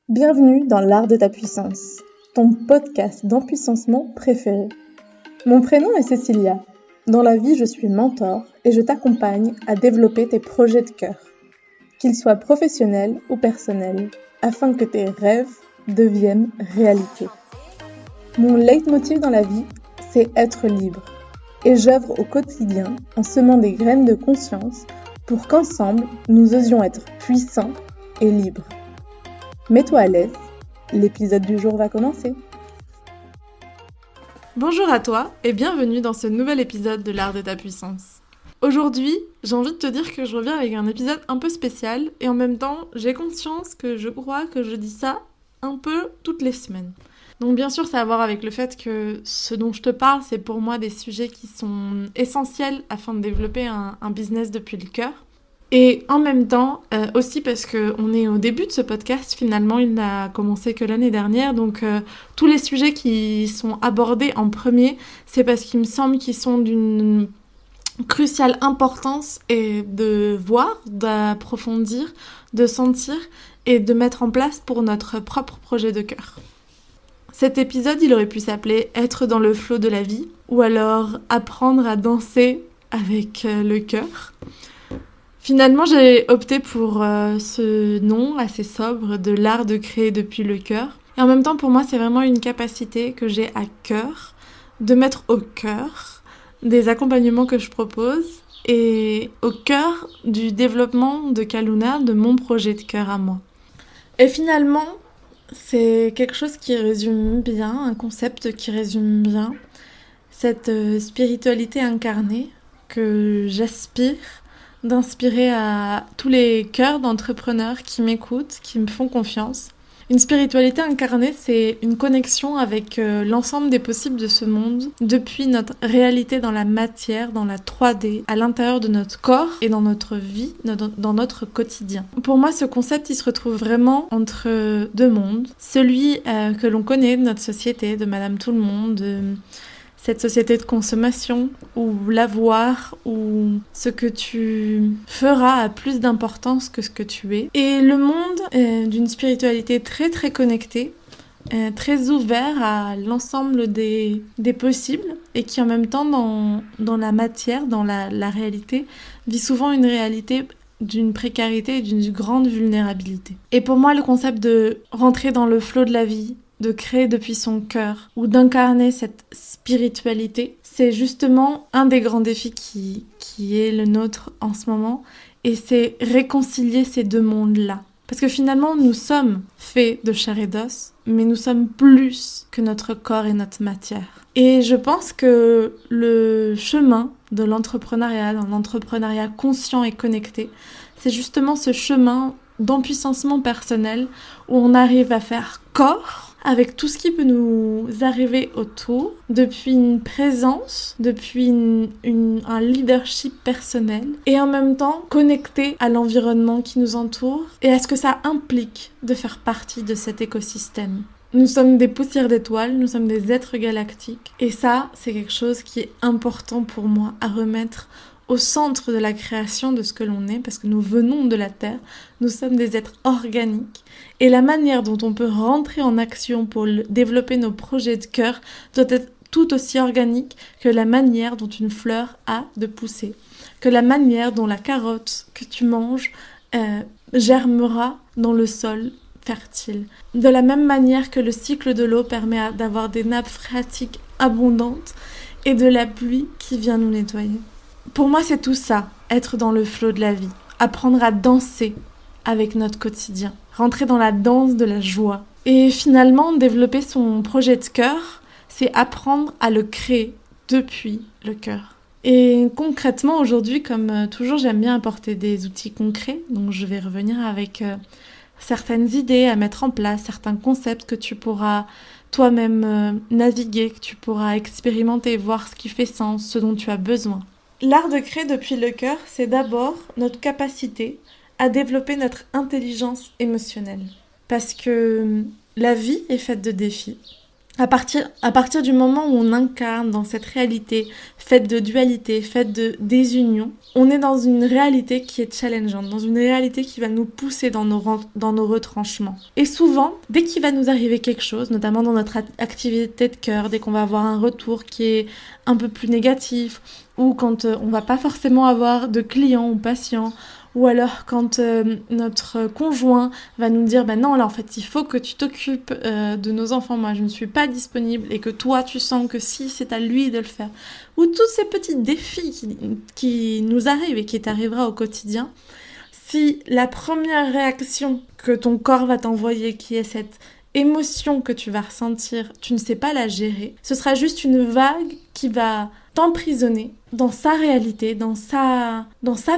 Bienvenue dans l'art de ta puissance, ton podcast d'empuissancement préféré. Mon prénom est Cécilia. Dans la vie, je suis mentor et je t'accompagne à développer tes projets de cœur, qu'ils soient professionnels ou personnels, afin que tes rêves deviennent réalité. Mon leitmotiv dans la vie, c'est être libre. Et j'œuvre au quotidien en semant des graines de conscience pour qu'ensemble, nous osions être puissants et libres. Mets-toi à l'aise, l'épisode du jour va commencer. Bonjour à toi et bienvenue dans ce nouvel épisode de l'art de ta puissance. Aujourd'hui, j'ai envie de te dire que je reviens avec un épisode un peu spécial et en même temps, j'ai conscience que je crois que je dis ça un peu toutes les semaines. Donc bien sûr, ça a à voir avec le fait que ce dont je te parle, c'est pour moi des sujets qui sont essentiels afin de développer un business depuis le cœur. Et en même temps, aussi parce qu'on est au début de ce podcast, finalement, il n'a commencé que l'année dernière, donc tous les sujets qui sont abordés en premier, c'est parce qu'il me semble qu'ils sont d'une cruciale importance et de voir, d'approfondir, de sentir et de mettre en place pour notre propre projet de cœur. Cet épisode, il aurait pu s'appeler « Être dans le flot de la vie » ou alors « Apprendre à danser avec le cœur ». Finalement, j'ai opté pour ce nom assez sobre de l'art de créer depuis le cœur. Et en même temps, pour moi, c'est vraiment une capacité que j'ai à cœur de mettre au cœur des accompagnements que je propose et au cœur du développement de Kaluna, de mon projet de cœur à moi. Et finalement, c'est quelque chose qui résume bien, un concept qui résume bien cette spiritualité incarnée que j'aspire d'inspirer à tous les cœurs d'entrepreneurs qui m'écoutent, qui me font confiance. Une spiritualité incarnée, c'est une connexion avec l'ensemble des possibles de ce monde, depuis notre réalité dans la matière, dans la 3D, à l'intérieur de notre corps et dans notre vie, dans notre quotidien. Pour moi, ce concept, il se retrouve vraiment entre deux mondes. Celui que l'on connaît de notre société, de Madame Tout-le-Monde, de cette société de consommation, où l'avoir, ou ce que tu feras a plus d'importance que ce que tu es. Et le monde d'une spiritualité très très connectée, très ouvert à l'ensemble des possibles, et qui en même temps dans la matière, dans la réalité, vit souvent une réalité d'une précarité et d'une grande vulnérabilité. Et pour moi, le concept de rentrer dans le flot de la vie, de créer depuis son cœur ou d'incarner cette spiritualité, c'est justement un des grands défis qui est le nôtre en ce moment, et c'est réconcilier ces deux mondes-là. Parce que finalement, nous sommes faits de chair et d'os, mais nous sommes plus que notre corps et notre matière. Et je pense que le chemin de l'entrepreneuriat, dans l'entrepreneuriat conscient et connecté, c'est justement ce chemin d'empuissancement personnel où on arrive à faire corps avec tout ce qui peut nous arriver autour, depuis une présence, depuis un leadership personnel, et en même temps connecté à l'environnement qui nous entoure et à ce que ça implique de faire partie de cet écosystème. Nous sommes des poussières d'étoiles, nous sommes des êtres galactiques, et ça, c'est quelque chose qui est important pour moi à remettre au centre de la création de ce que l'on est, parce que nous venons de la Terre, nous sommes des êtres organiques, et la manière dont on peut rentrer en action pour développer nos projets de cœur doit être tout aussi organique que la manière dont une fleur a de pousser, que la manière dont la carotte que tu manges germera dans le sol fertile. De la même manière que le cycle de l'eau permet d'avoir des nappes phréatiques abondantes et de la pluie qui vient nous nettoyer. Pour moi, c'est tout ça, être dans le flot de la vie, apprendre à danser avec notre quotidien, rentrer dans la danse de la joie. Et finalement, développer son projet de cœur, c'est apprendre à le créer depuis le cœur. Et concrètement, aujourd'hui, comme toujours, j'aime bien apporter des outils concrets, donc je vais revenir avec certaines idées à mettre en place, certains concepts que tu pourras toi-même naviguer, que tu pourras expérimenter, voir ce qui fait sens, ce dont tu as besoin. L'art de créer depuis le cœur, c'est d'abord notre capacité à développer notre intelligence émotionnelle. Parce que la vie est faite de défis. À partir du moment où on incarne dans cette réalité faite de dualité, faite de désunion, on est dans une réalité qui est challengeante, dans une réalité qui va nous pousser dans nos retranchements. Et souvent, dès qu'il va nous arriver quelque chose, notamment dans notre activité de cœur, dès qu'on va avoir un retour qui est un peu plus négatif, ou quand on va pas forcément avoir de clients ou patients, ou alors quand notre conjoint va nous dire non là en fait il faut que tu t'occupes de nos enfants, moi je ne suis pas disponible, et que toi tu sens que si c'est à lui de le faire, ou tous ces petits défis qui nous arrivent et qui t'arrivera au quotidien, si la première réaction que ton corps va t'envoyer, qui est cette émotion que tu vas ressentir, tu ne sais pas la gérer, ce sera juste une vague qui va t'emprisonner dans sa réalité, dans sa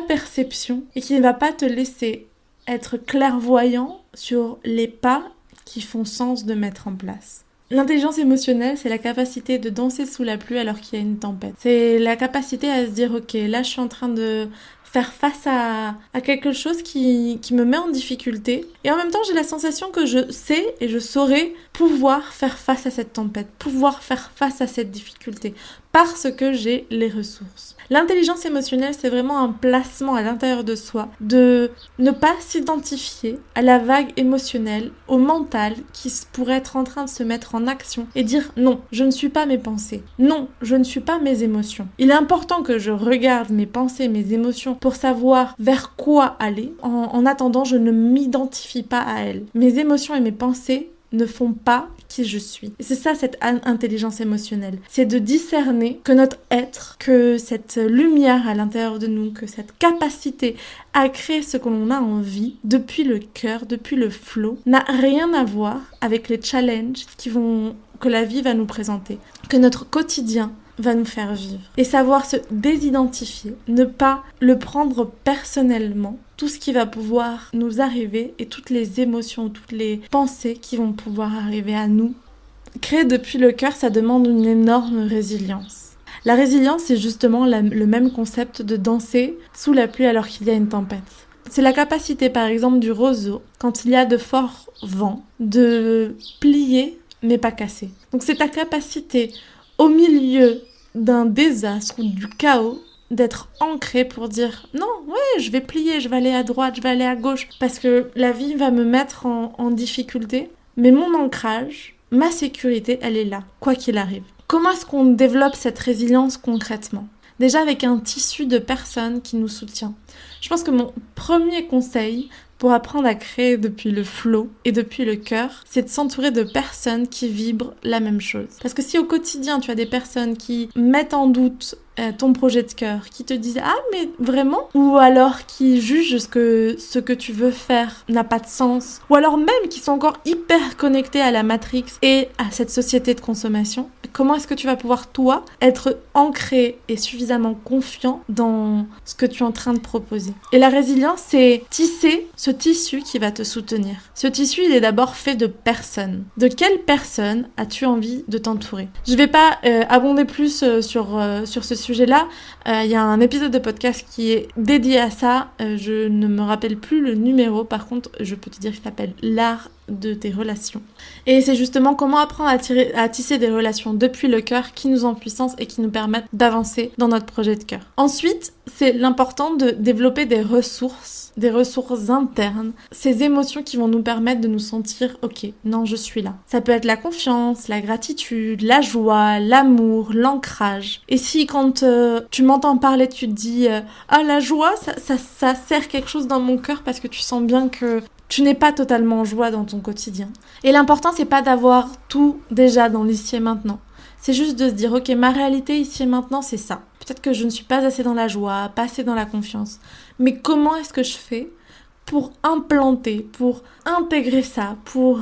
perception, et qui ne va pas te laisser être clairvoyant sur les pas qui font sens de mettre en place. L'intelligence émotionnelle, c'est la capacité de danser sous la pluie alors qu'il y a une tempête. C'est la capacité à se dire, ok, là je suis en train de faire face à quelque chose qui me met en difficulté. Et en même temps, j'ai la sensation que je sais et je saurais pouvoir faire face à cette tempête, pouvoir faire face à cette difficulté, parce que j'ai les ressources. L'intelligence émotionnelle, c'est vraiment un placement à l'intérieur de soi, de ne pas s'identifier à la vague émotionnelle, au mental qui pourrait être en train de se mettre en action et dire non, je ne suis pas mes pensées, non, je ne suis pas mes émotions. Il est important que je regarde mes pensées, mes émotions pour savoir vers quoi aller. En attendant, je ne m'identifie pas à elles. Mes émotions et mes pensées ne font pas qui je suis. Et c'est ça, cette intelligence émotionnelle. C'est de discerner que notre être, que cette lumière à l'intérieur de nous, que cette capacité à créer ce que l'on a envie, depuis le cœur, depuis le flow, n'a rien à voir avec les challenges que la vie va nous présenter, que notre quotidien va nous faire vivre. Et savoir se désidentifier, ne pas le prendre personnellement, tout ce qui va pouvoir nous arriver et toutes les émotions, toutes les pensées qui vont pouvoir arriver à nous. Créer depuis le cœur, ça demande une énorme résilience. La résilience, c'est justement le même concept de danser sous la pluie alors qu'il y a une tempête. C'est la capacité, par exemple, du roseau, quand il y a de forts vents, de plier mais pas casser. Donc c'est ta capacité, au milieu d'un désastre ou du chaos, d'être ancré pour dire non, ouais, je vais plier, je vais aller à droite, je vais aller à gauche, parce que la vie va me mettre en difficulté, mais mon ancrage, ma sécurité, elle est là, quoi qu'il arrive. Comment est-ce qu'on développe cette résilience concrètement ? Déjà avec un tissu de personnes qui nous soutient. Je pense que mon premier conseil pour apprendre à créer depuis le flow et depuis le cœur, c'est de s'entourer de personnes qui vibrent la même chose. Parce que si au quotidien, tu as des personnes qui mettent en doute ton projet de cœur, qui te disent « Ah, mais vraiment ?» ou alors qui jugent ce que tu veux faire n'a pas de sens, ou alors même qui sont encore hyper connectés à la Matrix et à cette société de consommation, comment est-ce que tu vas pouvoir, toi, être ancré et suffisamment confiant dans ce que tu es en train de proposer ? Et la résilience, c'est tisser ce tissu qui va te soutenir. Ce tissu, il est d'abord fait de personnes. De quelle personne as-tu envie de t'entourer ? Je vais pas abonder plus sur ce sujet-là. Il y a un épisode de podcast qui est dédié à ça. Je ne me rappelle plus le numéro. Par contre, je peux te dire qu'il s'appelle l'art de tes relations. Et c'est justement comment apprendre à tisser des relations depuis le cœur qui nous en puissance et qui nous permettent d'avancer dans notre projet de cœur. Ensuite, c'est l'important de développer des ressources internes, ces émotions qui vont nous permettre de nous sentir « Ok, non, je suis là ». Ça peut être la confiance, la gratitude, la joie, l'amour, l'ancrage. Et si quand tu m'entends parler, tu te dis « Ah, la joie, ça sert quelque chose dans mon cœur parce que tu sens bien que tu n'es pas totalement en joie dans ton quotidien. » Et l'important, c'est pas d'avoir tout déjà dans l'ici et maintenant. C'est juste de se dire, ok, ma réalité ici et maintenant, c'est ça. Peut-être que je ne suis pas assez dans la joie, pas assez dans la confiance. Mais comment est-ce que je fais pour implanter, pour intégrer ça, pour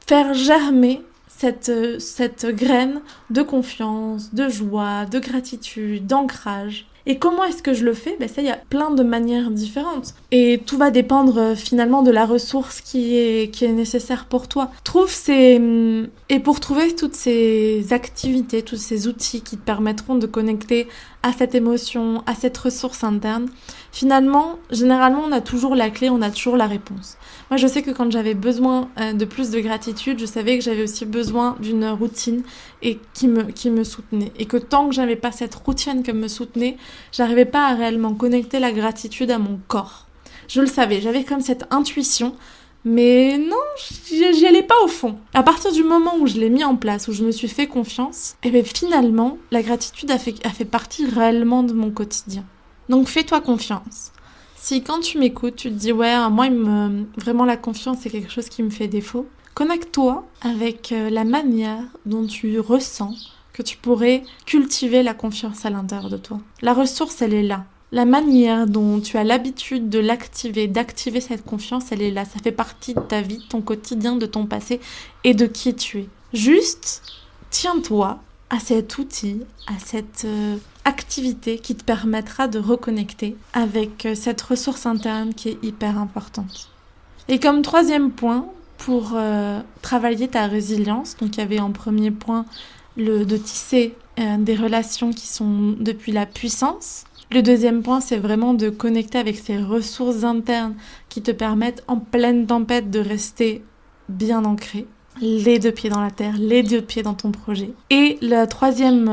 faire germer cette graine de confiance, de joie, de gratitude, d'ancrage ? Et comment est-ce que je le fais ? Ça, il y a plein de manières différentes. Et tout va dépendre finalement de la ressource qui est nécessaire pour toi. Et pour trouver toutes ces activités, tous ces outils qui te permettront de connecter à cette émotion, à cette ressource interne, finalement, généralement, on a toujours la clé, on a toujours la réponse. Moi, je sais que quand j'avais besoin de plus de gratitude, je savais que j'avais aussi besoin d'une routine et qui me soutenait. Et que tant que j'avais pas cette routine qui me soutenait, j'arrivais pas à réellement connecter la gratitude à mon corps. Je le savais, j'avais comme cette intuition, mais non, j'y allais pas au fond. À partir du moment où je l'ai mis en place, où je me suis fait confiance, et bien finalement, la gratitude a fait partie réellement de mon quotidien. Donc fais-toi confiance. Si quand tu m'écoutes, tu te dis « Ouais, moi, vraiment la confiance, c'est quelque chose qui me fait défaut », connecte-toi avec la manière dont tu ressens que tu pourrais cultiver la confiance à l'intérieur de toi. La ressource, elle est là. La manière dont tu as l'habitude de d'activer cette confiance, elle est là. Ça fait partie de ta vie, de ton quotidien, de ton passé et de qui tu es. Juste, tiens-toi à cet outil, à cette activité qui te permettra de reconnecter avec cette ressource interne qui est hyper importante. Et comme troisième point, pour travailler ta résilience, donc il y avait en premier point de tisser des relations qui sont depuis la puissance. Le deuxième point, c'est vraiment de connecter avec ces ressources internes qui te permettent en pleine tempête de rester bien ancré. Les deux pieds dans la terre, les deux pieds dans ton projet. Et la troisième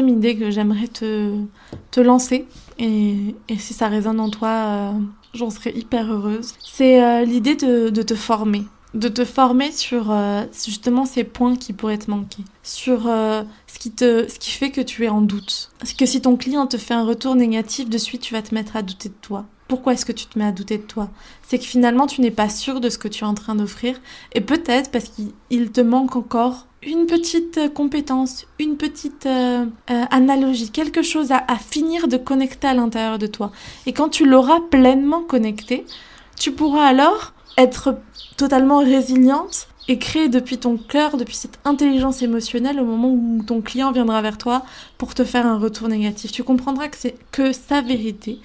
idée que j'aimerais te lancer, et si ça résonne en toi, j'en serais hyper heureuse, c'est l'idée de te former. De te former sur justement ces points qui pourraient te manquer. Sur ce qui fait que tu es en doute. Parce que si ton client te fait un retour négatif, de suite tu vas te mettre à douter de toi. Pourquoi est-ce que tu te mets à douter de toi ? C'est que finalement, tu n'es pas sûr de ce que tu es en train d'offrir. Et peut-être parce qu'il te manque encore une petite compétence, une petite analogie, quelque chose à finir de connecter à l'intérieur de toi. Et quand tu l'auras pleinement connecté, tu pourras alors être totalement résiliente et créer depuis ton cœur, depuis cette intelligence émotionnelle au moment où ton client viendra vers toi pour te faire un retour négatif. Tu comprendras que c'est que sa vérité,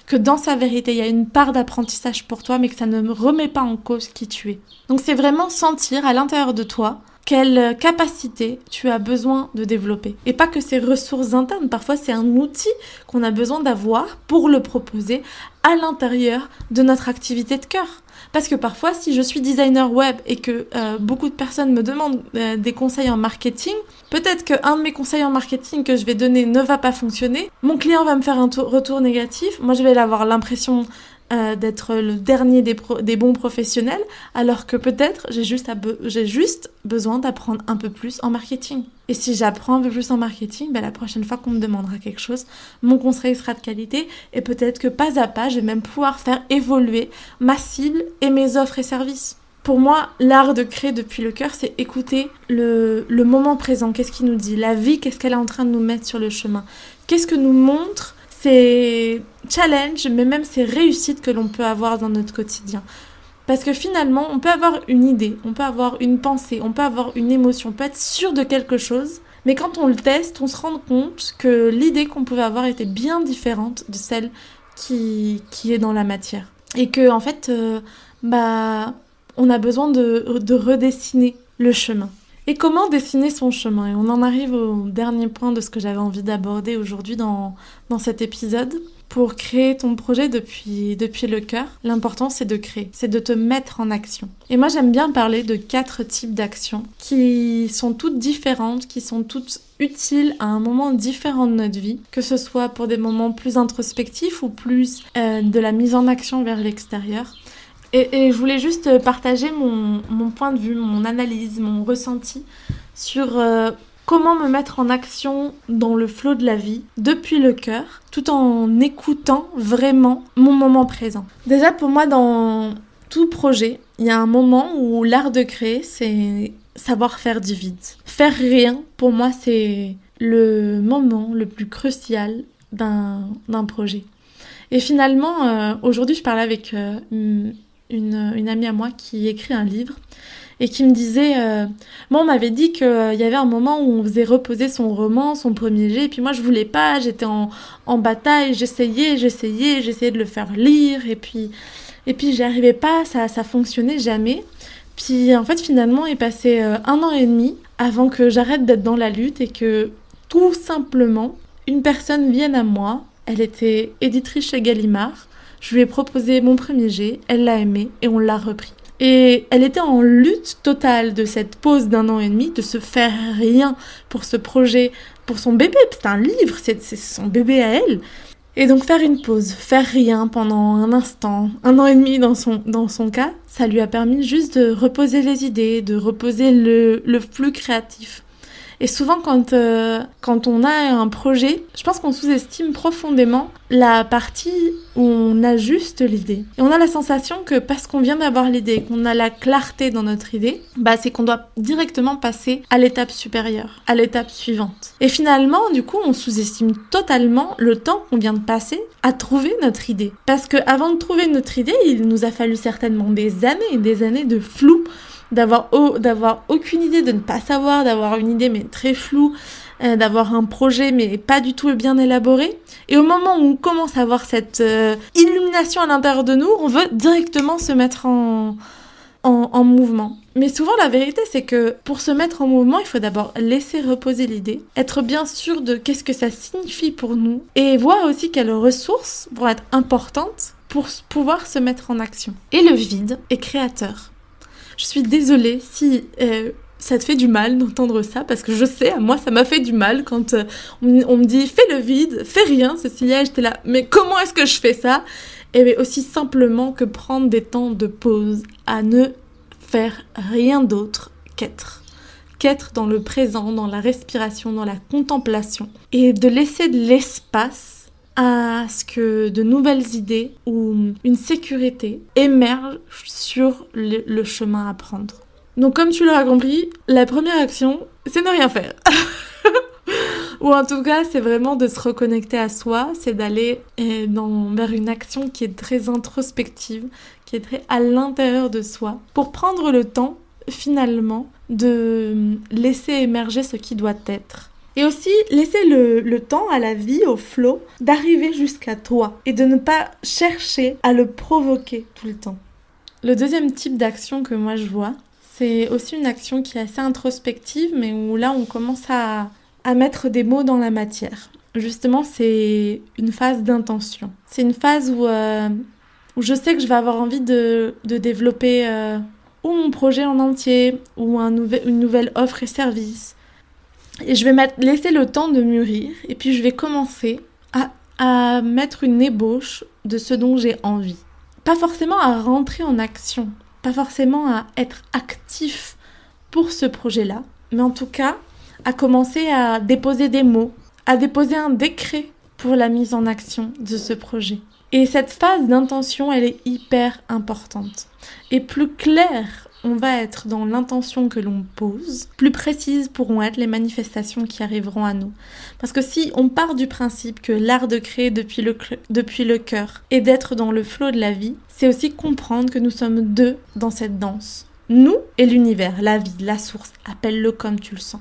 que dans sa vérité, il y a une part d'apprentissage pour toi, mais que ça ne remet pas en cause qui tu es. Donc c'est vraiment sentir à l'intérieur de toi quelle capacité tu as besoin de développer. Et pas que ces ressources internes, parfois c'est un outil qu'on a besoin d'avoir pour le proposer à l'intérieur de notre activité de cœur. Parce que parfois, si je suis designer web et que beaucoup de personnes me demandent des conseils en marketing, peut-être qu'un de mes conseils en marketing que je vais donner ne va pas fonctionner. Mon client va me faire un retour négatif. Moi, je vais avoir l'impression d'être le dernier des bons professionnels, alors que peut-être j'ai juste besoin d'apprendre un peu plus en marketing. Et si j'apprends un peu plus en marketing, la prochaine fois qu'on me demandera quelque chose, mon conseil sera de qualité et peut-être que pas à pas, je vais même pouvoir faire évoluer ma cible et mes offres et services. Pour moi, l'art de créer depuis le cœur, c'est écouter le moment présent. Qu'est-ce qu'il nous dit ? La vie, qu'est-ce qu'elle est en train de nous mettre sur le chemin ? Qu'est-ce que nous montre ces challenges, mais même ces réussites que l'on peut avoir dans notre quotidien. Parce que finalement, on peut avoir une idée, on peut avoir une pensée, on peut avoir une émotion, on peut être sûr de quelque chose, mais quand on le teste, on se rend compte que l'idée qu'on pouvait avoir était bien différente de celle qui est dans la matière. Et que, en fait, on a besoin de redessiner le chemin. Et comment dessiner son chemin ? Et on en arrive au dernier point de ce que j'avais envie d'aborder aujourd'hui dans cet épisode. Pour créer ton projet depuis le cœur, l'important c'est de créer, c'est de te mettre en action. Et moi j'aime bien parler de 4 types d'actions qui sont toutes différentes, qui sont toutes utiles à un moment différent de notre vie, que ce soit pour des moments plus introspectifs ou plus de la mise en action vers l'extérieur. Et je voulais juste partager mon point de vue, mon analyse, mon ressenti sur comment me mettre en action dans le flot de la vie, depuis le cœur, tout en écoutant vraiment mon moment présent. Déjà pour moi, dans tout projet, il y a un moment où l'art de créer, c'est savoir faire du vide. Faire rien, pour moi, c'est le moment le plus crucial d'un projet. Et finalement, aujourd'hui, je parlais avec une amie à moi qui écrit un livre et qui me disait moi on m'avait dit qu'il y avait un moment où on faisait reposer son roman, son premier jet, et puis moi je voulais pas, j'étais en bataille, j'essayais de le faire lire, et puis j'y arrivais pas, ça fonctionnait jamais. Puis en fait finalement il est passé 1 an et demi avant que j'arrête d'être dans la lutte et que tout simplement une personne vienne à moi, elle était éditrice chez Gallimard, je lui ai proposé mon premier jet, elle l'a aimé et on l'a repris. Et elle était en lutte totale de cette pause d'1 an et demi, de se faire rien pour ce projet, pour son bébé, c'est un livre, c'est son bébé à elle. Et donc faire une pause, faire rien pendant un instant, 1 an et demi dans son cas, ça lui a permis juste de reposer les idées, de reposer le flux créatif. Et souvent quand on a un projet, je pense qu'on sous-estime profondément la partie où on ajuste l'idée. Et on a la sensation que parce qu'on vient d'avoir l'idée, qu'on a la clarté dans notre idée, c'est qu'on doit directement passer à l'étape supérieure, à l'étape suivante. Et finalement, du coup, on sous-estime totalement le temps qu'on vient de passer à trouver notre idée. Parce que avant de trouver notre idée, il nous a fallu certainement des années de flou, d'avoir aucune idée, de ne pas savoir, d'avoir une idée mais très floue, d'avoir un projet mais pas du tout bien élaboré. Et au moment où on commence à avoir cette illumination à l'intérieur de nous, on veut directement se mettre en mouvement. Mais souvent la vérité c'est que pour se mettre en mouvement, il faut d'abord laisser reposer l'idée, être bien sûr de qu'est-ce que ça signifie pour nous et voir aussi quelles ressources vont être importantes pour pouvoir se mettre en action. Et le vide est créateur. Je suis désolée si ça te fait du mal d'entendre ça, parce que je sais, à moi, ça m'a fait du mal quand on me dit « fais le vide, fais rien ». Cécilia, j'étais là « mais comment est-ce que je fais ça ?» Et bien aussi simplement que prendre des temps de pause, à ne faire rien d'autre qu'être. Qu'être dans le présent, dans la respiration, dans la contemplation. Et de laisser de l'espace à ce que de nouvelles idées ou une sécurité émergent sur le chemin à prendre. Donc comme tu l'auras compris, la première action, c'est ne rien faire. Ou en tout cas, c'est vraiment de se reconnecter à soi, c'est d'aller vers une action qui est très introspective, qui est très à l'intérieur de soi, pour prendre le temps, finalement, de laisser émerger ce qui doit être. Et aussi, laisser le temps à la vie, au flow, d'arriver jusqu'à toi et de ne pas chercher à le provoquer tout le temps. Le deuxième type d'action que moi je vois, c'est aussi une action qui est assez introspective, mais où là on commence à mettre des mots dans la matière. Justement, c'est une phase d'intention. C'est une phase où je sais que je vais avoir envie de développer ou mon projet en entier, ou une nouvelle offre et service. Et je vais laisser le temps de mûrir, et puis je vais commencer à mettre une ébauche de ce dont j'ai envie. Pas forcément à rentrer en action, pas forcément à être actif pour ce projet-là, mais en tout cas, à commencer à déposer des mots, à déposer un décret pour la mise en action de ce projet. Et cette phase d'intention, elle est hyper importante. Et plus clair on va être dans l'intention que l'on pose, plus précises pourront être les manifestations qui arriveront à nous. Parce que si on part du principe que l'art de créer depuis le cœur et d'être dans le flot de la vie, c'est aussi comprendre que nous sommes deux dans cette danse. Nous et l'univers, la vie, la source, appelle-le comme tu le sens.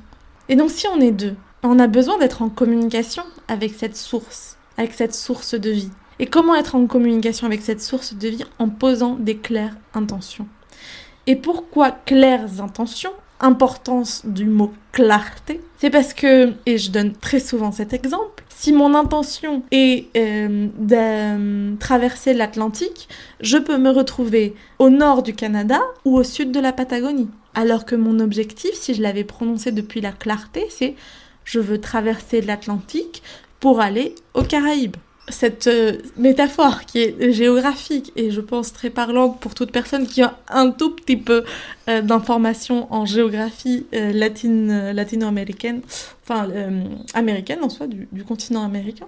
Et donc si on est deux, on a besoin d'être en communication avec cette source de vie. Et comment être en communication avec cette source de vie? En posant des claires intentions. Et pourquoi claires intentions? Importance du mot clarté. C'est parce que, et je donne très souvent cet exemple, si mon intention est de traverser l'Atlantique, je peux me retrouver au nord du Canada ou au sud de la Patagonie. Alors que mon objectif, si je l'avais prononcé depuis la clarté, c'est je veux traverser l'Atlantique pour aller aux Caraïbes. Cette métaphore qui est géographique et je pense très parlante pour toute personne qui a un tout petit peu d'informations en géographie latino-américaine, enfin américaine en soi, du continent américain.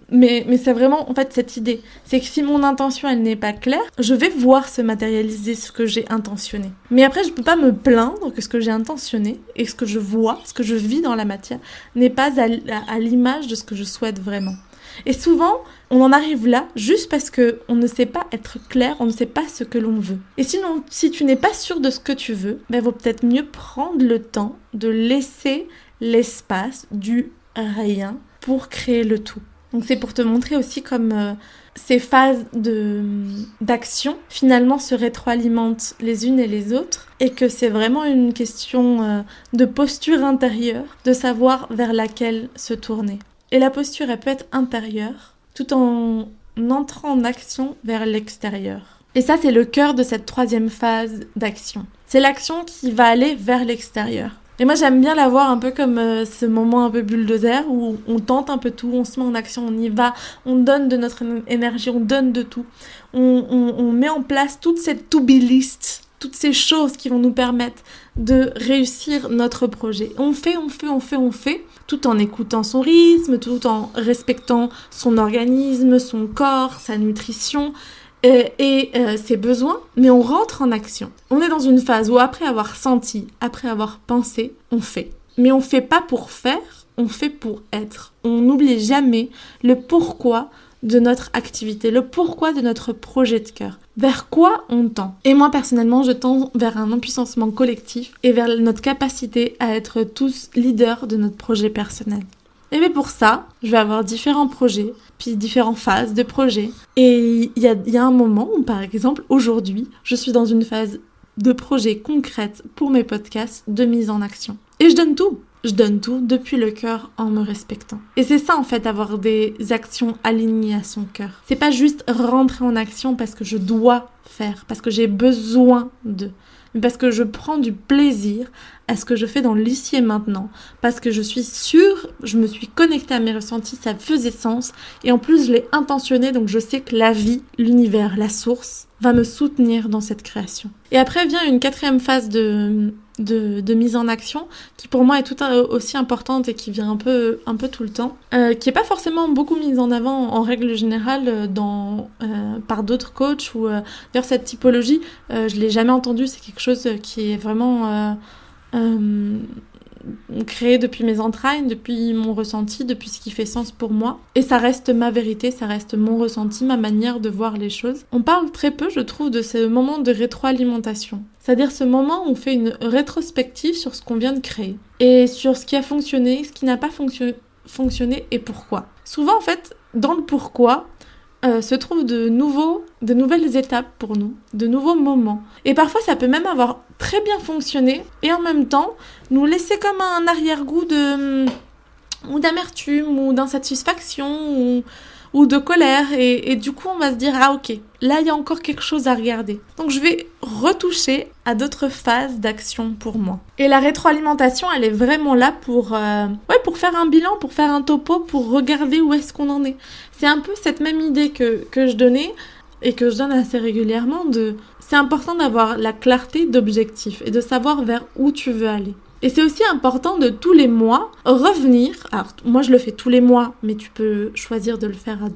Mais c'est vraiment en fait cette idée, c'est que si mon intention elle n'est pas claire, je vais voir se matérialiser ce que j'ai intentionné. Mais après je peux pas me plaindre que ce que j'ai intentionné et ce que je vois, ce que je vis dans la matière n'est pas à l'image de ce que je souhaite vraiment. Et souvent, on en arrive là juste parce qu'on ne sait pas être clair, on ne sait pas ce que l'on veut. Et sinon, si tu n'es pas sûr de ce que tu veux, vaut peut-être mieux prendre le temps de laisser l'espace du rien pour créer le tout. Donc c'est pour te montrer aussi comme ces phases d'action finalement se rétroalimentent les unes et les autres et que c'est vraiment une question de posture intérieure, de savoir vers laquelle se tourner. Et la posture, elle peut être intérieure, tout en entrant en action vers l'extérieur. Et ça, c'est le cœur de cette 3e phase d'action. C'est l'action qui va aller vers l'extérieur. Et moi, j'aime bien la voir un peu comme ce moment un peu bulldozer où on tente un peu tout, on se met en action, on y va, on donne de notre énergie, on donne de tout. On met en place toute cette to-be list, toutes ces choses qui vont nous permettre de réussir notre projet. On fait, tout en écoutant son rythme, tout en respectant son organisme, son corps, sa nutrition et ses besoins, mais on rentre en action. On est dans une phase où après avoir senti, après avoir pensé, on fait. Mais on fait pas pour faire, on fait pour être. On n'oublie jamais le pourquoi de notre activité, le pourquoi de notre projet de cœur. Vers quoi on tend? Et moi, personnellement, je tends vers un empuissancement collectif et vers notre capacité à être tous leaders de notre projet personnel. Et bien pour ça, je vais avoir différents projets, puis différentes phases de projets. Et il y a un moment où, par exemple, aujourd'hui, je suis dans une phase de projet concrète pour mes podcasts de mise en action. Et je donne tout. Je donne tout depuis le cœur en me respectant. Et c'est ça en fait, avoir des actions alignées à son cœur. C'est pas juste rentrer en action parce que je dois faire, parce que j'ai besoin de, mais parce que je prends du plaisir à ce que je fais dans l'ici et maintenant, parce que je suis sûre, je me suis connectée à mes ressentis, ça faisait sens, et en plus je l'ai intentionné, donc je sais que la vie, l'univers, la source, va me soutenir dans cette création. Et après vient une 4e phase de mise en action qui pour moi est tout aussi importante et qui vient un peu tout le temps, qui est pas forcément beaucoup mise en avant en règle générale par d'autres coachs ou d'ailleurs cette typologie je l'ai jamais entendue, c'est quelque chose qui est vraiment créé depuis mes entrailles, depuis mon ressenti, depuis ce qui fait sens pour moi. Et ça reste ma vérité, ça reste mon ressenti, ma manière de voir les choses. On parle très peu, je trouve, de ce moment de rétroalimentation. C'est-à-dire ce moment où on fait une rétrospective sur ce qu'on vient de créer. Et sur ce qui a fonctionné, ce qui n'a pas fonctionné et pourquoi. Souvent, en fait, dans le pourquoi, se trouvent de nouvelles étapes pour nous, de nouveaux moments. Et parfois, ça peut même avoir très bien fonctionné et en même temps, nous laisser comme un arrière-goût ou d'amertume ou d'insatisfaction ou de colère. Et du coup, on va se dire, ah ok, là, il y a encore quelque chose à regarder. Donc, je vais retoucher à d'autres phases d'action pour moi. Et la rétroalimentation, elle est vraiment là pour faire un bilan, pour faire un topo, pour regarder où est-ce qu'on en est. C'est un peu cette même idée que je donnais et que je donne assez régulièrement c'est important d'avoir la clarté d'objectif et de savoir vers où tu veux aller. Et c'est aussi important de tous les mois revenir. Alors moi je le fais tous les mois, mais tu peux choisir de le faire à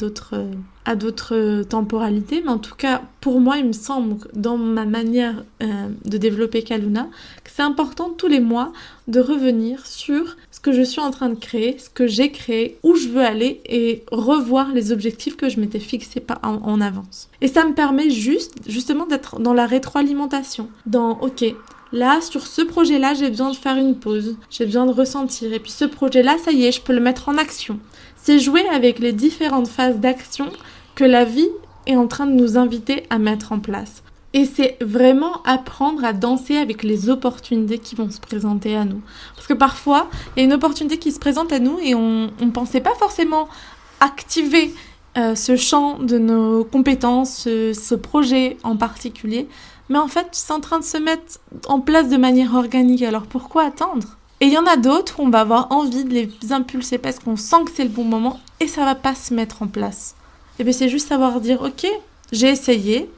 d'autres temporalités. Mais en tout cas, pour moi, il me semble dans ma manière de développer Kaluna, que c'est important tous les mois de revenir sur ce que je suis en train de créer, ce que j'ai créé, où je veux aller et revoir les objectifs que je m'étais fixés en avance. Et ça me permet justement d'être dans la rétroalimentation, ok, là, sur ce projet-là, j'ai besoin de faire une pause, j'ai besoin de ressentir. Et puis ce projet-là, ça y est, je peux le mettre en action. C'est jouer avec les différentes phases d'action que la vie est en train de nous inviter à mettre en place. Et c'est vraiment apprendre à danser avec les opportunités qui vont se présenter à nous. Parce que parfois, il y a une opportunité qui se présente à nous et on pensait pas forcément activer ce champ de nos compétences, ce projet en particulier. Mais en fait, c'est en train de se mettre en place de manière organique. Alors pourquoi attendre? Et il y en a d'autres où on va avoir envie de les impulser parce qu'on sent que c'est le bon moment et ça va pas se mettre en place. Et bien c'est juste savoir dire, ok, j'ai essayé,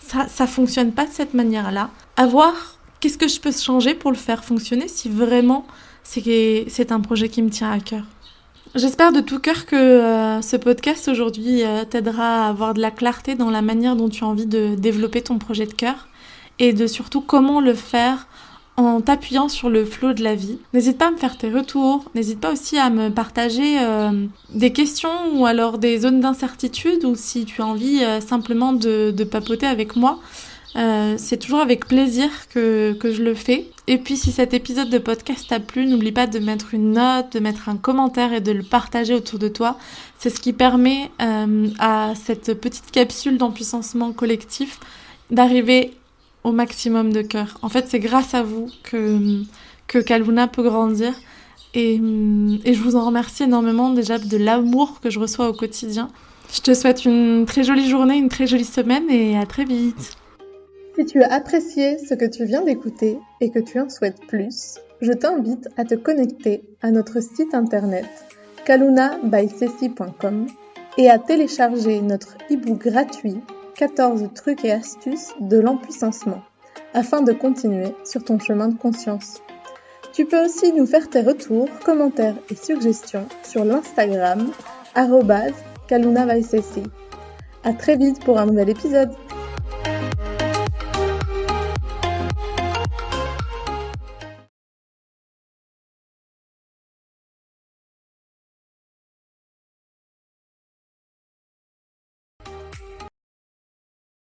ça fonctionne pas de cette manière-là. À voir qu'est-ce que je peux changer pour le faire fonctionner si vraiment c'est un projet qui me tient à cœur. J'espère de tout cœur que ce podcast aujourd'hui t'aidera à avoir de la clarté dans la manière dont tu as envie de développer ton projet de cœur et de surtout comment le faire en t'appuyant sur le flow de la vie. N'hésite pas à me faire tes retours, n'hésite pas aussi à me partager des questions ou alors des zones d'incertitude ou si tu as envie simplement de papoter avec moi. C'est toujours avec plaisir que je le fais. Et puis si cet épisode de podcast t'a plu, n'oublie pas de mettre une note, de mettre un commentaire et de le partager autour de toi. C'est ce qui permet à cette petite capsule d'empuissancement collectif d'arriver au maximum de cœur. En fait, c'est grâce à vous que Kaluna peut grandir Et je vous en remercie énormément déjà de l'amour que je reçois au quotidien. Je te souhaite une très jolie journée, une très jolie semaine et à très vite. Si tu as apprécié ce que tu viens d'écouter et que tu en souhaites plus, je t'invite à te connecter à notre site internet kalunabysessi.com et à télécharger notre e-book gratuit 14 trucs et astuces de l'empuissancement afin de continuer sur ton chemin de conscience. Tu peux aussi nous faire tes retours, commentaires et suggestions sur l'Instagram @kalunabysessi. À très vite pour un nouvel épisode.